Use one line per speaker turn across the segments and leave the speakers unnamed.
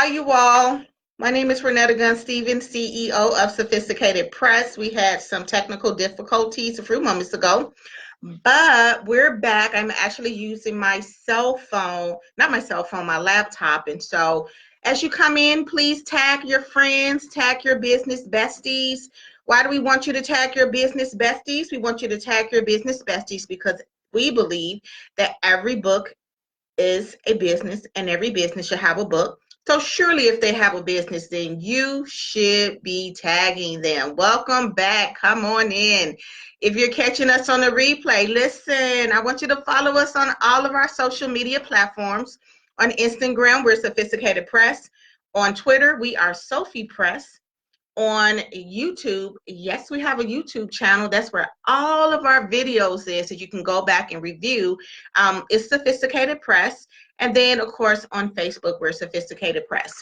Hi, you all. My name is Renetta Gunn Stevens, CEO of Sophisticated Press. We had some technical difficulties a few moments ago, but we're back. I'm actually using my cell phone, not my cell phone, my laptop. And so as you come in, please tag your friends, tag your business besties. Why do we want you to tag your business besties? We want you to tag your business besties because we believe that every book is a business and every business should have a book. So surely if they have a business, then you should be tagging them. Welcome back. Come on in. If you're catching us on the replay, listen, I want you to follow us on all of our social media platforms. On Instagram, we're Sophisticated Press. On Twitter, we are Sophie Press. On YouTube, yes, we have a YouTube channel. That's where all of our videos is, so you can go back and review. It's Sophisticated Press. And then, of course, on Facebook, we're Sophisticated Press.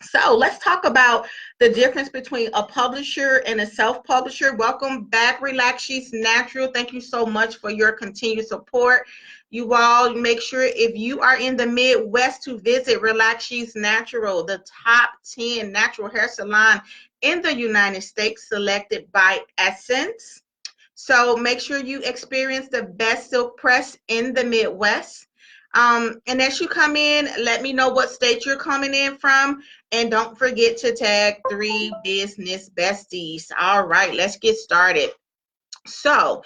So let's talk about the difference between a publisher and a self-publisher. Welcome back, Relax She's Natural. Thank you so much for your continued support. You all make sure if you are in the Midwest to visit Relax She's Natural, the top 10 natural hair salon in the United States, selected by Essence. So make sure you experience the best silk press in the Midwest. And as you come in, let me know what state you're coming in from. And don't forget to tag 3 business besties. All right, let's get started. So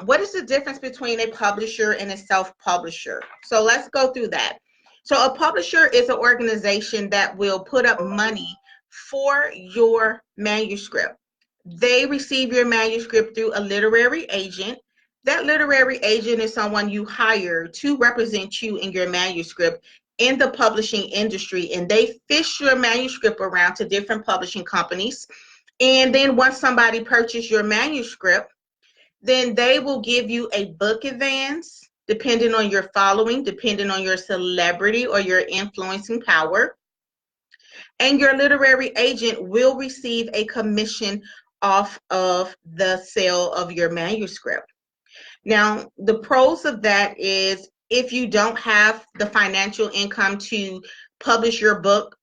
what is the difference between a publisher and a self-publisher? So let's go through that. So a publisher is an organization that will put up money for your manuscript. They receive your manuscript through a literary agent. That literary agent is someone you hire to represent you in your manuscript in the publishing industry, and they fish your manuscript around to different publishing companies. And then once somebody purchases your manuscript, then they will give you a book advance, depending on your following, depending on your celebrity or your influencing power. And your literary agent will receive a commission off of the sale of your manuscript. Now, the pros of that is if you don't have the financial income to publish your book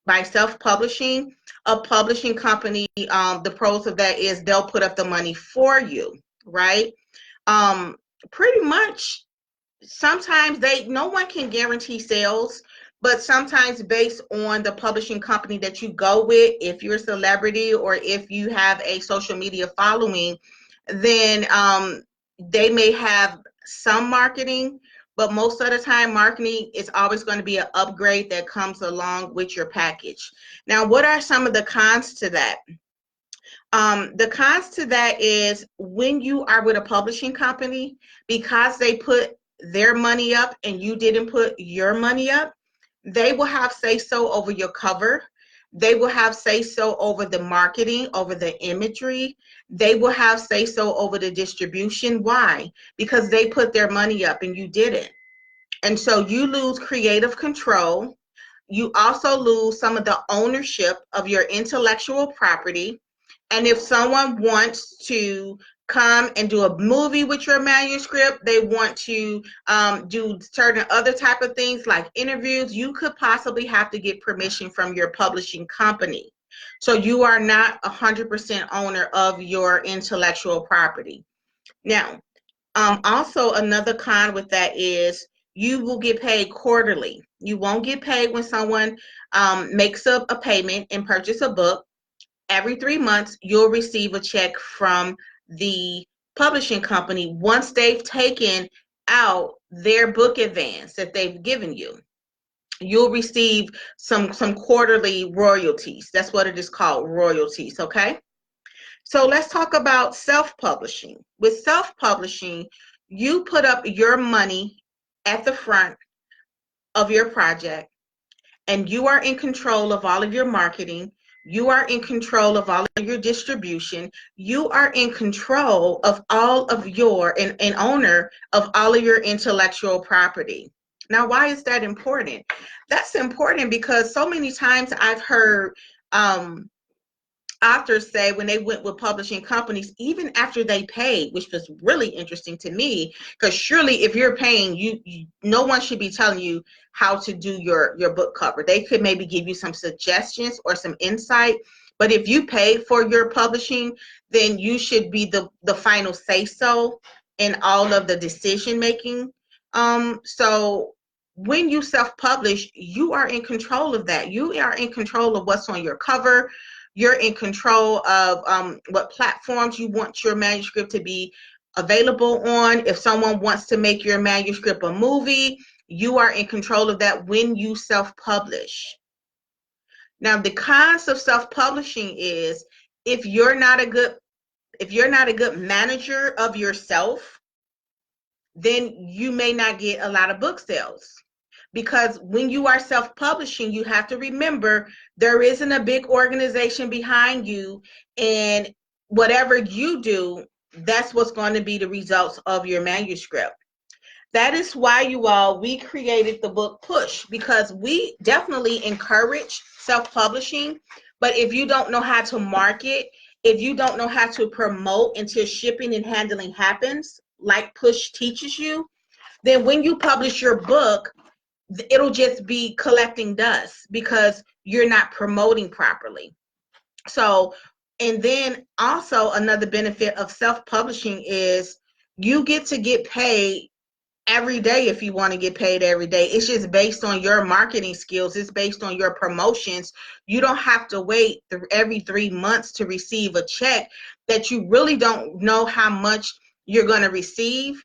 by self-publishing, a publishing company, the pros of that is they'll put up the money for you, right? Pretty much, sometimes no one can guarantee sales, but sometimes based on the publishing company that you go with, if you're a celebrity or if you have a social media following, then they may have some marketing, but most of the time marketing is always going to be an upgrade that comes along with your package. Now, what are some of the cons to that? The cons to that is when you are with a publishing company, because they put their money up and you didn't put your money up, they will have say-so over your cover. They will have say-so over the marketing, over the imagery. They will have say-so over the distribution. Why? Because they put their money up and you didn't. And so you lose creative control. You also lose some of the ownership of your intellectual property. And if someone wants to come and do a movie with your manuscript, they want to do certain other type of things like interviews, you could possibly have to get permission from your publishing company. So you are not 100% owner of your intellectual property. Now, also another con with that is you will get paid quarterly. You won't get paid when someone makes up a payment and purchase a book. Every 3 months, you'll receive a check from the publishing company once they've taken out their book advance that they've given you. You'll receive some quarterly royalties. That's what it is called, royalties, okay? So let's talk about self-publishing. With self-publishing, you put up your money at the front of your project, and you are in control of all of your marketing. You are in control of all of your distribution. You are in control of all of your, and owner of all of your intellectual property. Now, why is that important? That's important because so many times I've heard authors say when they went with publishing companies, even after they paid, which was really interesting to me, because surely if you're paying, no one should be telling you how to do your book cover. They could maybe give you some suggestions or some insight, but if you pay for your publishing, then you should be the final say so in all of the decision making. So when you self-publish, you are in control of that. You are in control of what's on your cover. You're in control of what platforms you want your manuscript to be available on. If someone wants to make your manuscript a movie, you are in control of that when you self-publish. Now, the cons of self-publishing is if you're not a good manager of yourself, then you may not get a lot of book sales. Because when you are self-publishing, you have to remember there isn't a big organization behind you, and whatever you do, that's what's going to be the results of your manuscript. That is why, we created the book push, because we definitely encourage self-publishing. But if you don't know how to market, if you don't know how to promote until shipping and handling happens, like push teaches you, then when you publish your book, it'll just be collecting dust because you're not promoting properly. So, and then also another benefit of self-publishing is you get paid every day if you want to get paid every day. It's just based on your marketing skills. It's based on your promotions. You don't have to wait every 3 months to receive a check that you really don't know how much you're going to receive,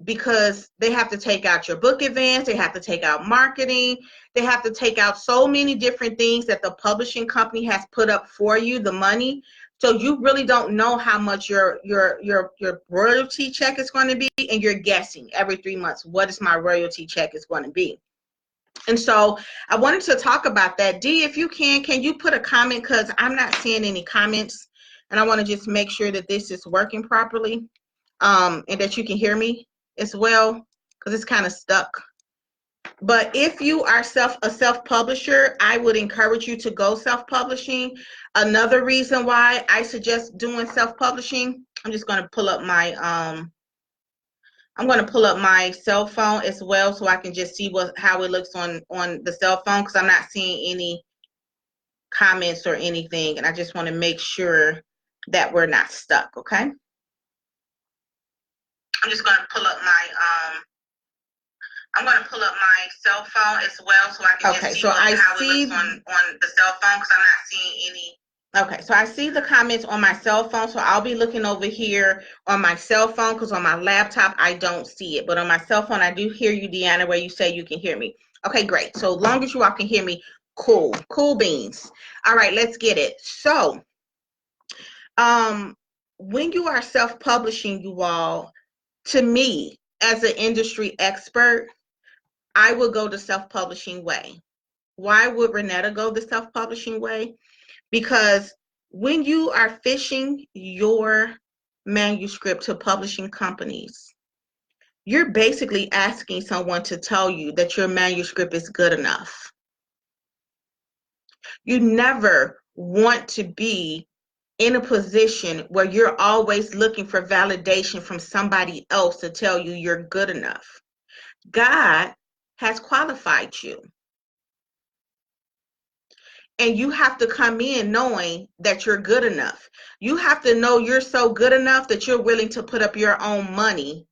because they have to take out your book advance. They have to take out marketing. They have to take out so many different things that the publishing company has put up for you, the money. So you really don't know how much your royalty check is going to be, and you're guessing every 3 months what is my royalty check is going to be. And so I wanted to talk about that. Dee, if you can you put a comment, because I'm not seeing any comments, and I want to just make sure that this is working properly, and that you can hear me as well, because it's kind of stuck. But if you are a self-publisher, I would encourage you to go self-publishing. Another reason why I suggest doing self-publishing, I'm just going to pull up my cell phone as well, so I can just see how it looks on the cell phone, because I'm not seeing any comments or anything, and I just want to make sure that we're not stuck. Okay, I'm just going to pull up my cell phone as well, so I can just see how it looks on the cell phone, because I'm not seeing any. Okay, so I see the comments on my cell phone, so I'll be looking over here on my cell phone, because on my laptop I don't see it, but on my cell phone I do hear you, Deanna, where you say you can hear me. Okay, great. So long as you all can hear me, cool beans. All right, let's get it. So when you are self-publishing, you all, to me as an industry expert, I would go the self-publishing way. Why would Renetta go the self-publishing way? Because when you are fishing your manuscript to publishing companies, you're basically asking someone to tell you that your manuscript is good enough. You never want to be in a position where you're always looking for validation from somebody else to tell you you're good enough. God has qualified you. And you have to come in knowing that you're good enough. You have to know you're so good enough that you're willing to put up your own money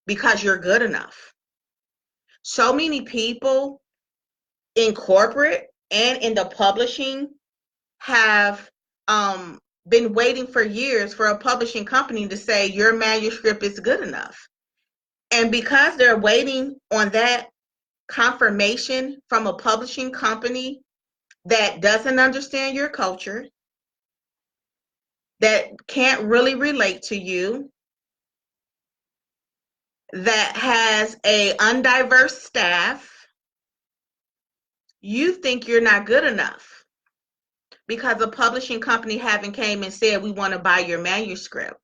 because you're good enough. So many people in corporate and in the publishing have been waiting for years for a publishing company to say your manuscript is good enough. And because they're waiting on that confirmation from a publishing company that doesn't understand your culture, that can't really relate to you, that has a undiverse staff, you think you're not good enough because a publishing company haven't came and said we want to buy your manuscript.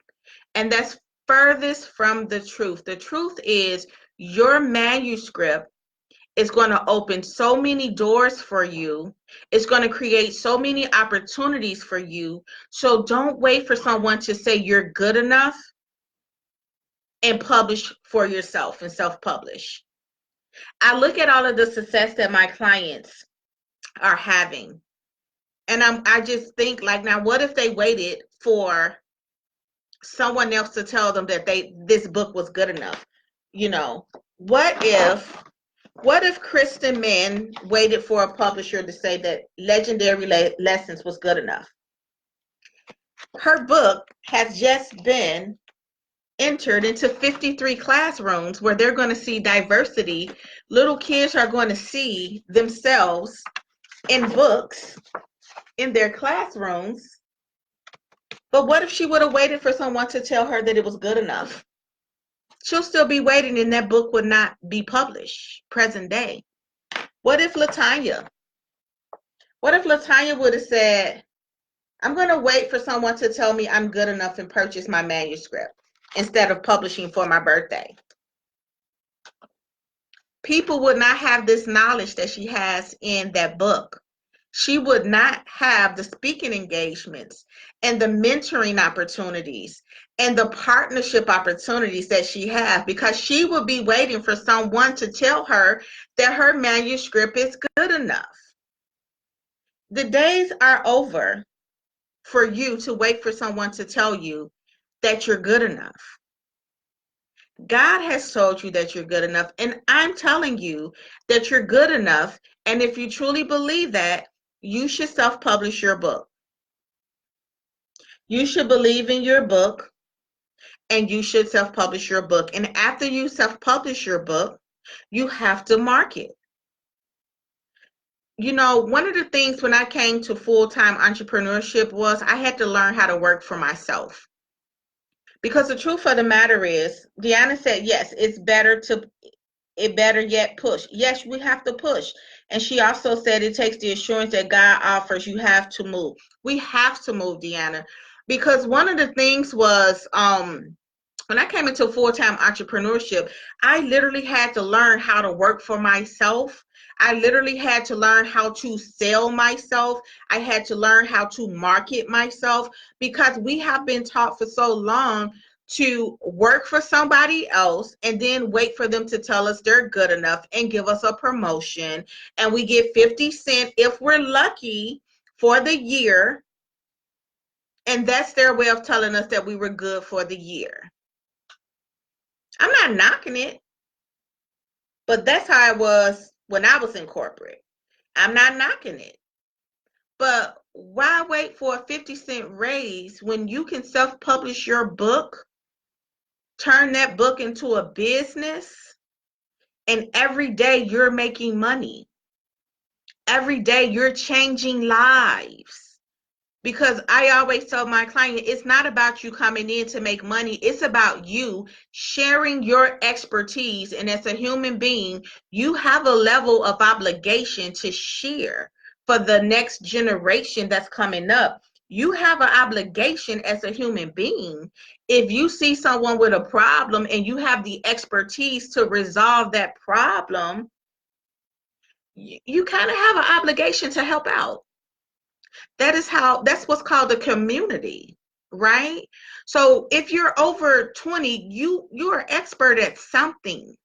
And that's furthest from the truth. The truth is your manuscript It's going to open so many doors for you. It's going to create so many opportunities for you. So don't wait for someone to say you're good enough and publish for yourself and self-publish. I look at all of the success that my clients are having, and I just think, like, now what if they waited for someone else to tell them that this book was good enough? You know, what if Kristen Mann waited for a publisher to say that Legendary Lessons was good enough? Her book has just been entered into 53 classrooms where they're going to see diversity. Little kids are going to see themselves in books in their classrooms. But what if she would have waited for someone to tell her that it was good enough? She'll still be waiting and that book would not be published present day. What if Latanya would have said, I'm going to wait for someone to tell me I'm good enough and purchase my manuscript instead of publishing for my birthday? People would not have this knowledge that she has in that book. She would not have the speaking engagements and the mentoring opportunities and the partnership opportunities that she has, because she would be waiting for someone to tell her that her manuscript is good enough. The days are over for you to wait for someone to tell you that you're good enough. God has told you that you're good enough, and I'm telling you that you're good enough. And if you truly believe that, you should self-publish your book. You should believe in your book, and you should self-publish your book. And after you self-publish your book, you have to market. You know, one of the things when I came to full-time entrepreneurship was I had to learn how to work for myself. Because the truth of the matter is, Deanna said, yes, it better yet push. Yes, we have to push. And she also said it takes the assurance that God offers. You have to move. We have to move, Deanna. Because one of the things was, when I came into full-time entrepreneurship, I literally had to learn how to work for myself. I literally had to learn how to sell myself. I had to learn how to market myself, because we have been taught for so long to work for somebody else and then wait for them to tell us they're good enough and give us a promotion. And we get 50 cents if we're lucky for the year. And that's their way of telling us that we were good for the year. I'm not knocking it, but that's how it was when I was in corporate. I'm not knocking it. But why wait for a 50-cent raise when you can self-publish your book, turn that book into a business, and every day you're making money? Every day you're changing lives. Because I always tell my client, it's not about you coming in to make money. It's about you sharing your expertise. And as a human being, you have a level of obligation to share for the next generation that's coming up. You have an obligation as a human being. If you see someone with a problem and you have the expertise to resolve that problem, you kind of have an obligation to help out. That's what's called a community, right? So if you're over 20, you're an expert at something.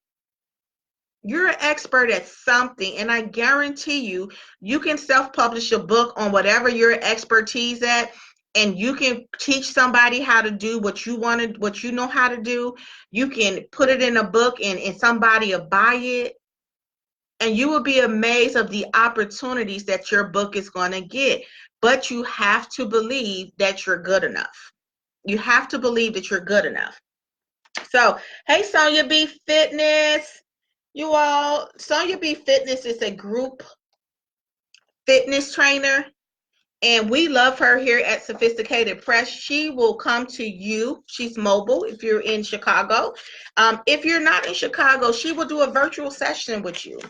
You're an expert at something, and I guarantee you, you can self-publish a book on whatever your expertise at, and you can teach somebody how to do what you wanted, what you know how to do. You can put it in a book, and somebody will buy it. And you will be amazed of the opportunities that your book is going to get. But you have to believe that you're good enough. You have to believe that you're good enough. So, hey, Sonia B Fitness. You all, Sonia B Fitness is a group fitness trainer, and we love her here at Sophisticated Press. She will come to you. She's mobile if you're in Chicago. If you're not in Chicago, she will do a virtual session with you,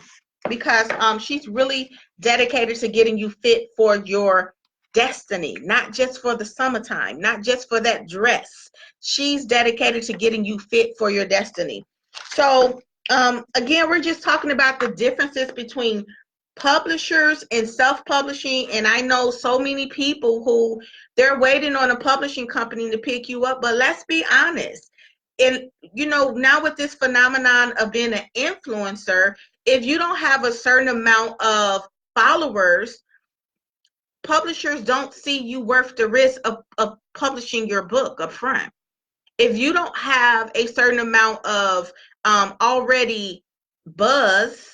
because she's really dedicated to getting you fit for your destiny, not just for the summertime, not just for that dress. She's dedicated to getting you fit for your destiny. So Again, we're just talking about the differences between publishers and self-publishing. And I know so many people who they're waiting on a publishing company to pick you up. But let's be honest. And now with this phenomenon of being an influencer, if you don't have a certain amount of followers, publishers don't see you worth the risk of publishing your book up front. If you don't have a certain amount of already buzz,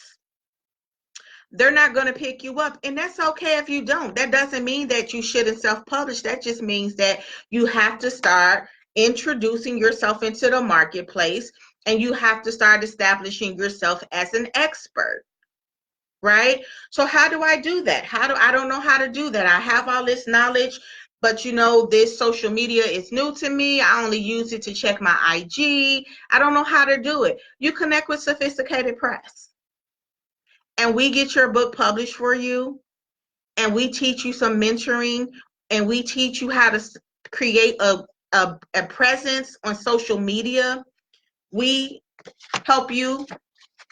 they're not going to pick you up. And that's okay if you don't. That doesn't mean that you shouldn't self-publish. That just means that you have to start introducing yourself into the marketplace, and you have to start establishing yourself as an expert. Right? So how do I do that? I don't know how to do that. I have all this knowledge, but this social media is new to me. I only use it to check my IG. I don't know how to do it. You connect with Sophisticated Press, and we get your book published for you, and we teach you some mentoring, and we teach you how to create a presence on social media. We help you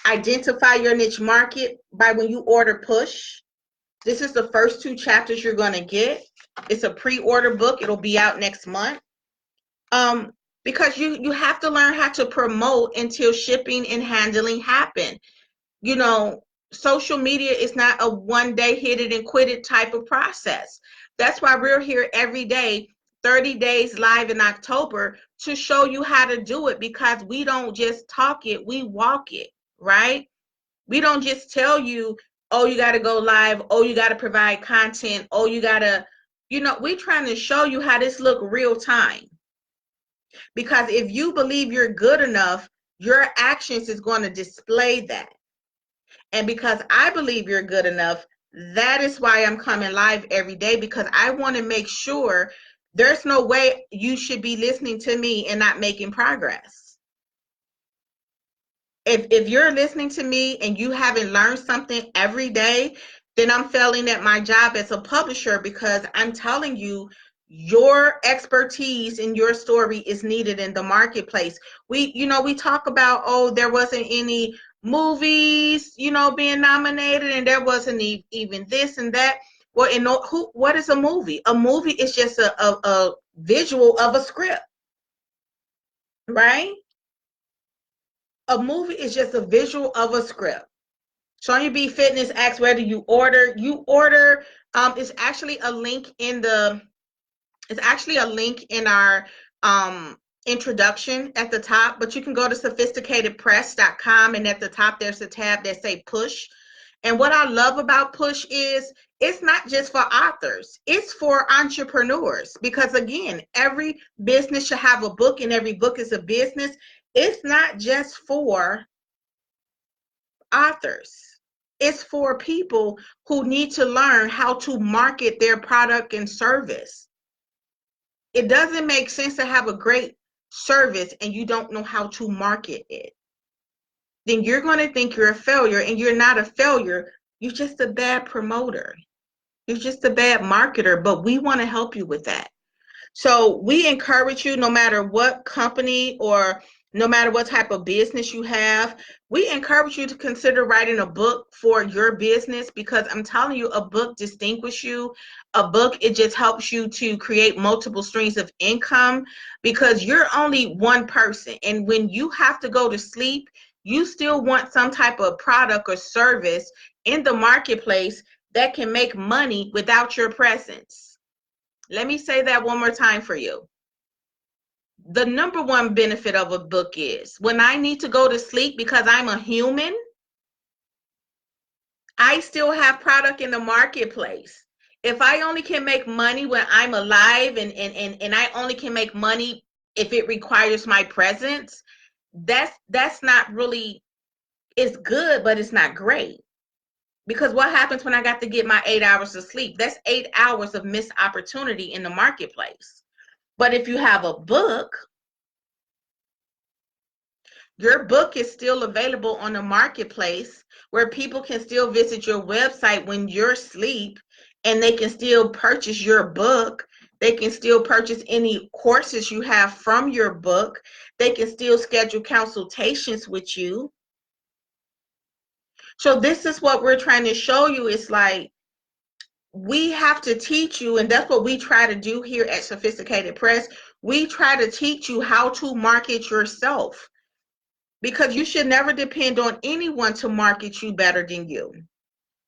identify your niche market by when you order push. This is the first 2 chapters you're going to get. It's a pre-order book. It'll be out next month. Because you have to learn how to promote until shipping and handling happen. Social media is not a one-day hit it and quit it type of process. That's why we're here every day, 30 days live in October, to show you how to do it, because we don't just talk it, we walk it, right? We don't just tell you, oh, you got to go live, oh, you got to provide content, oh, you got to, we're trying to show you how this look real time. Because if you believe you're good enough, your actions is going to display that. And because I believe you're good enough, that is why I'm coming live every day, because I want to make sure there's no way you should be listening to me and not making progress. If you're listening to me and you haven't learned something every day, then I'm failing at my job as a publisher, because I'm telling you, your expertise in your story is needed in the marketplace. We talk about, oh, there wasn't any movies, being nominated, and there wasn't even this and that. Well, what is a movie? A movie is just a visual of a script, right? A movie is just a visual of a script. Sonya B Fitness asks whether you order. It's actually a link in our introduction at the top, but you can go to sophisticatedpress.com, and at the top there's a tab that say push. And what I love about push is it's not just for authors, it's for entrepreneurs, because again, every business should have a book, and every book is a business. It's not just for authors. It's for people who need to learn how to market their product and service. It doesn't make sense to have a great service and you don't know how to market it. Then you're going to think you're a failure, and you're not a failure. You're just a bad promoter. You're just a bad marketer, but we want to help you with that. So we encourage you, no matter what company or no matter what type of business you have, we encourage you to consider writing a book for your business, because I'm telling you, a book distinguishes you. A book, it just helps you to create multiple streams of income, because you're only one person. And when you have to go to sleep, you still want some type of product or service in the marketplace that can make money without your presence. Let me say that one more time for you. The number one benefit of a book is when I need to go to sleep, because I'm a human, I still have product in the marketplace. If I only can make money when I'm alive, and I only can make money if it requires my presence, that's not really, it's good, but it's not great. Because what happens when I got to get my 8 hours of sleep? That's 8 hours of missed opportunity in the marketplace. But if you have a book, your book is still available on the marketplace, where people can still visit your website when you're asleep, and they can still purchase your book. They can still purchase any courses you have from your book. They can still schedule consultations with you. So this is what we're trying to show you. It's like we have to teach you, and that's what we try to do here at Sophisticated Press. We try to teach you how to market yourself, because you should never depend on anyone to market you better than you.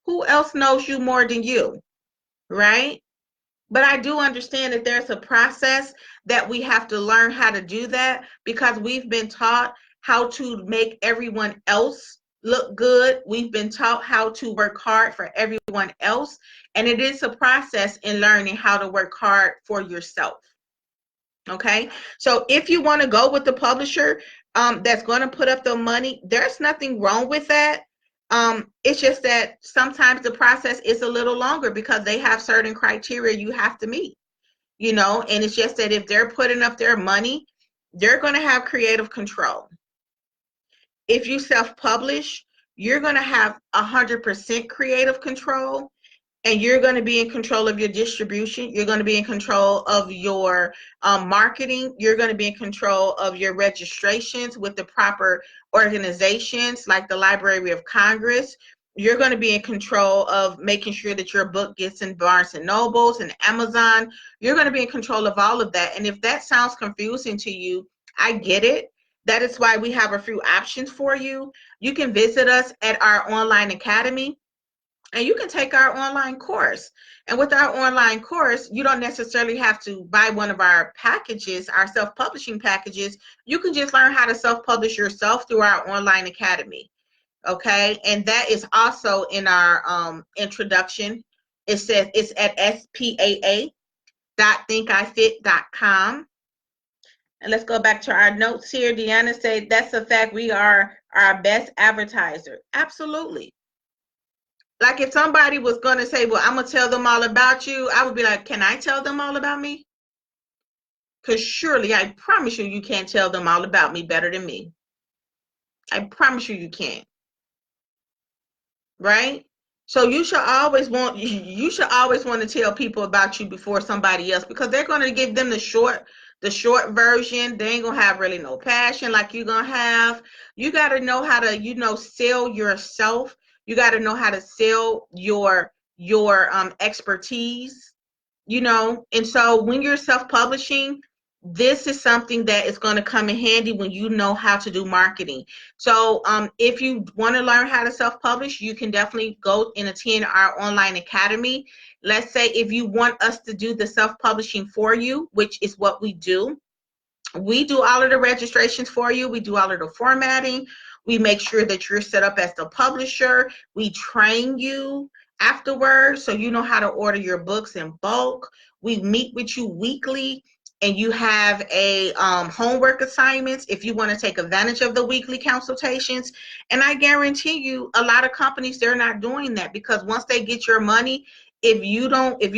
Who else knows you more than you, right? But I do understand that there's a process that we have to learn how to do that, because we've been taught how to make everyone else look good. We've been taught how to work hard for everyone else. And it is a process in learning how to work hard for yourself. Okay. So if you want to go with the publisher that's going to put up the money, there's nothing wrong with that. It's just that sometimes the process is a little longer because they have certain criteria you have to meet, and it's just that if they're putting up their money, they're going to have creative control. If you self-publish, you're going to have 100% creative control, and you're going to be in control of your distribution. You're going to be in control of your marketing. You're going to be in control of your registrations with the proper organizations like the Library of Congress. You're going to be in control of making sure that your book gets in Barnes and Nobles and Amazon. You're going to be in control of all of that. And if that sounds confusing to you, I get it. That is why we have a few options for you. You can visit us at our online academy, and you can take our online course. And with our online course, you don't necessarily have to buy one of our packages, our self-publishing packages. You can just learn how to self-publish yourself through our online academy. Okay. And that is also in our introduction. It says it's at spaa.thinkifit.com. And let's go back to our notes here. Deanna said, that's a fact. We are our best advertiser. Absolutely. Like if somebody was going to say, well, I'm going to tell them all about you, I would be like, can I tell them all about me? Because surely, I promise you, you can't tell them all about me better than me. I promise you, you can't. Right? So you should always want to tell people about you before somebody else, because they're going to give them the short version. They ain't gonna have really no passion like you're gonna have. You got to know how to sell yourself. You got to know how to sell your expertise, and so when you're self-publishing, this is something that is going to come in handy when you know how to do marketing. So if you want to learn how to self-publish, you can definitely go and attend our online academy. Let's say if you want us to do the self-publishing for you, which is what we do all of the registrations for you. We do all of the formatting. We make sure that you're set up as the publisher. We train you afterwards so you know how to order your books in bulk. We meet with you weekly, and you have a homework assignments if you want to take advantage of the weekly consultations. And I guarantee you, a lot of companies, they're not doing that, because once they get your money, if you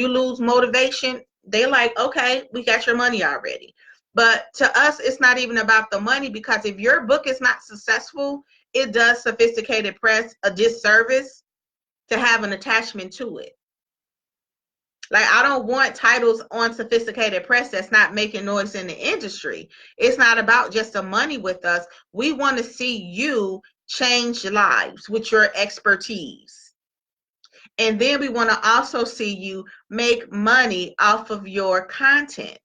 lose motivation, they're like, okay, we got your money already. But to us, it's not even about the money, because if your book is not successful, it does Sophisticated Press a disservice to have an attachment to it. Like, I don't want titles on Sophisticated Press that's not making noise in the industry. It's not about just the money with us. We want to see you change lives with your expertise. And then we want to also see you make money off of your content.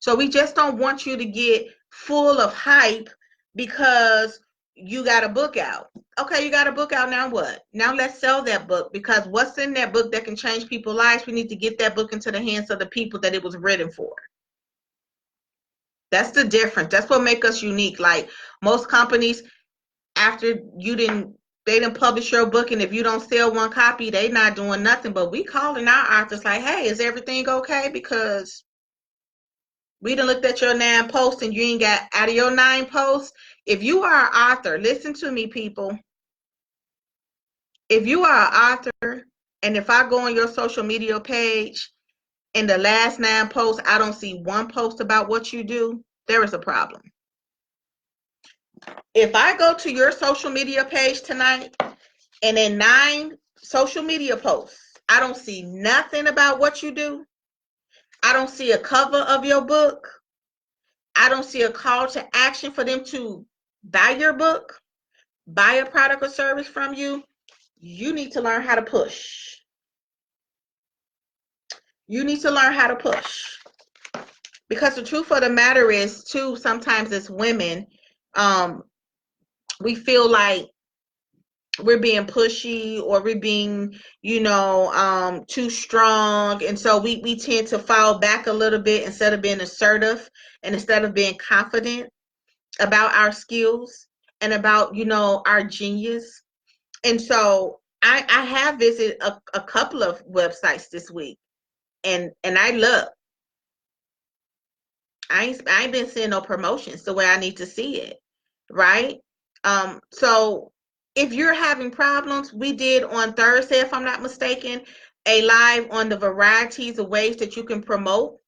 So we just don't want you to get full of hype because you got a book out. Okay, you got a book out, now what? Now let's sell that book, because what's in that book that can change people's lives? We need to get that book into the hands of the people that it was written for. That's the difference. That's what makes us unique. Like most companies, after they didn't publish your book, and if you don't sell one copy, they not doing nothing. But we calling our authors like, hey, is everything okay? Because we done looked at your 9 posts and you ain't got out of your 9 posts. If you are an author, listen to me, people. If you are an author, and if I go on your social media page, in the last 9 posts, I don't see one post about what you do, there is a problem. If I go to your social media page tonight, and in 9 social media posts, I don't see nothing about what you do, I don't see a cover of your book, I don't see a call to action for them to buy your book, buy a product or service from you, you need to learn how to push. You need to learn how to push. Because the truth of the matter is, too, sometimes as women, we feel like we're being pushy, or we're being, too strong. And so we tend to fall back a little bit instead of being assertive, and instead of being confident about our skills and about, our genius. And so I have visited a couple of websites this week, and I look, I ain't been seeing no promotions the way I need to see it, right? So if you're having problems, we did on Thursday, if I'm not mistaken, a live on the varieties of ways that you can promote.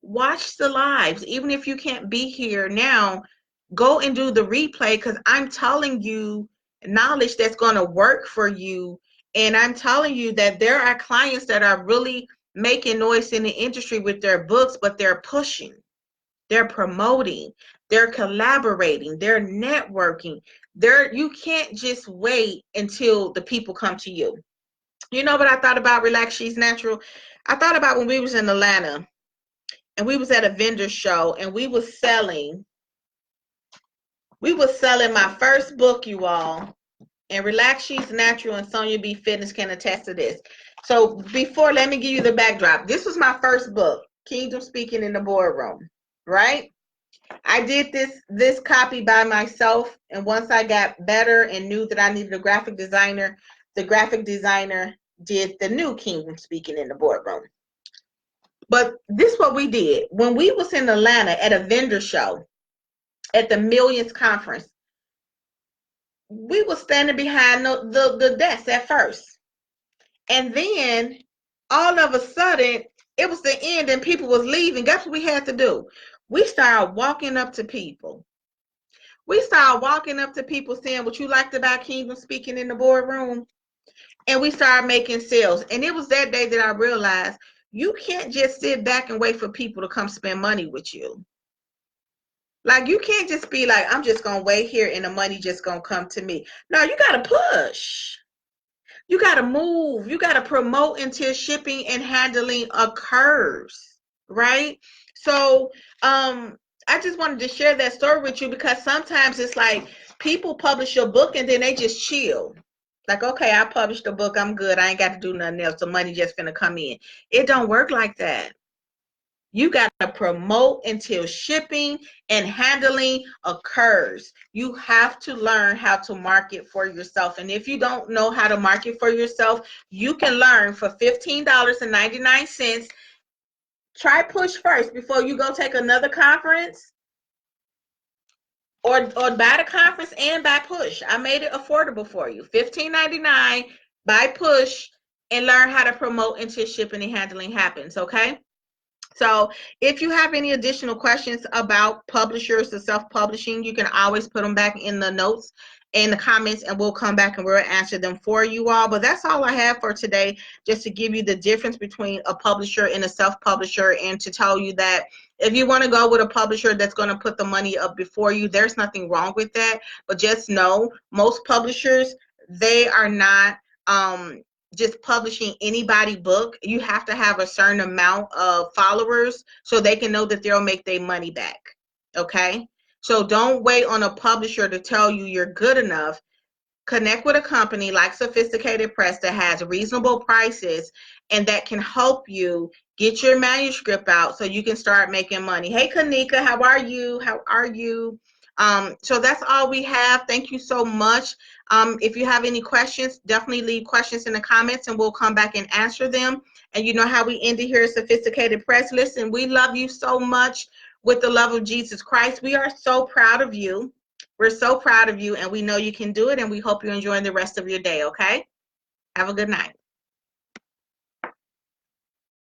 Watch the lives, even if you can't be here now. Go and do the replay, because I'm telling you knowledge that's going to work for you. And I'm telling you that there are clients that are really making noise in the industry with their books, but they're pushing, they're promoting, they're collaborating, they're networking. You can't just wait until the people come to you. You know what I thought about Relax She's Natural? I thought about when we was in Atlanta and we was at a vendor show, and we was selling my first book, you all. And Relax She's Natural and Sonia B Fitness can attest to this. So before, let me give you the backdrop. This was my first book, Kingdom Speaking in the Boardroom, right? I did this copy by myself, and once I got better and knew that I needed a graphic designer, the graphic designer did the new Kingdom Speaking in the Boardroom. But this is what we did. When we was in Atlanta at a vendor show at the Millions Conference, we were standing behind the desk at first. And then all of a sudden, it was the end and people was leaving. Guess what we had to do? We started walking up to people. We started walking up to people saying what you liked about Kingdom Speaking in the Boardroom. And we started making sales. And it was that day that I realized you can't just sit back and wait for people to come spend money with you. Like, you can't just be like, I'm just going to wait here and the money just going to come to me. No, you got to push. You got to move. You got to promote until shipping and handling occurs, right? So I just wanted to share that story with you, because sometimes it's like people publish your book and then they just chill. Like, okay, I published a book, I'm good, I ain't got to do nothing else, the money just finna come in. It don't work like that. You got to promote until shipping and handling occurs. You have to learn how to market for yourself. And if you don't know how to market for yourself, you can learn for $15.99. Try push first before you go take another conference, or buy the conference and buy push. I made it affordable for you. $15.99, buy push, and learn how to promote until shipping and handling happens, okay? So if you have any additional questions about publishers or self-publishing, you can always put them back in the notes, in the comments, and we'll come back and we'll answer them for you all. But that's all I have for today, just to give you the difference between a publisher and a self-publisher, and to tell you that if you want to go with a publisher that's going to put the money up before you, there's nothing wrong with that. But just know, most publishers, they are not just publishing anybody book. You have to have a certain amount of followers so they can know that they'll make their money back. Okay? So don't wait on a publisher to tell you you're good enough. Connect with a company like Sophisticated Press that has reasonable prices and that can help you get your manuscript out so you can start making money. Hey, Kanika, how are you? How are you? So that's all we have. Thank you so much. If you have any questions, definitely leave questions in the comments and we'll come back and answer them. And you know how we end it here at Sophisticated Press. Listen, we love you so much with the love of Jesus Christ. We are so proud of you. We're so proud of you, and we know you can do it, and we hope you're enjoying the rest of your day, okay? Have a good night.